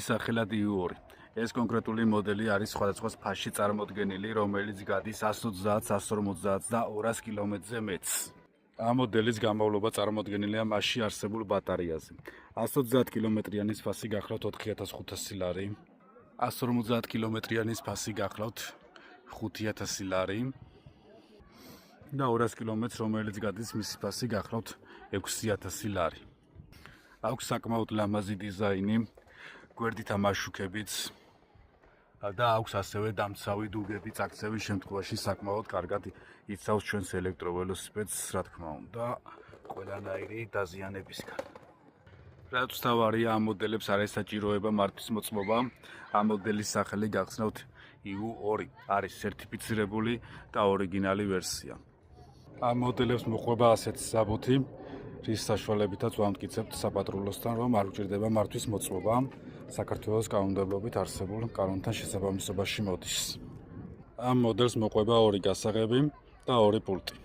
სახელად EU2. ეს კონკრეტული მოდელი არის სხვადასხვა ფასში წარმოდგენილი, რომელიც გადის 130, 150 და 200 კილომეტრზე მეტს. ამ მოდელის გამოვლობა წარმოდგენილია მასში არსებულ ბატარეაზე. 130 კილომეტრიანის ფასი გახლავთ 4500 ლარი, 150 კილომეტრიანის ფასი გახლავთ 5000 ლარი და 200 კილომეტრს, რომელიც გადის მისი ფასი გახლავთ 6000 ლარი. აქვს საკმაოდ ლამაზი დიზაინი, გვერდით ამაშუქებით და აქვს ასევე დამცავი დუგები, წაქცევის შემთხვევაში საკმაოდ კარგად იცავს ჩვენს ელექტროველოსიპედს, რა თქმა უნდა, ყველანაირი დაზიანებისგან. რაც თავარია, ამ მოდელებს არ ესაჭიროება მართვის მოწმობა. ამ მოდელის სახელი გახსნათ EU2, არის სერტიფიცირებული და ორიგინალი ვერსია. ამ მოდელებს მოყვება ასეთი საბუთი, რის საშუალებითაც ვამტკიცებთ საპატრულოსთან, რომ არ უჭირდება მართვის მოწმობა. საქართველოს კანონმდებლობით არსებულ კანონთან შესაბამისობაში მოდის. ამ მოდელს მოყვება 2 გასაღები და 2 პულტი.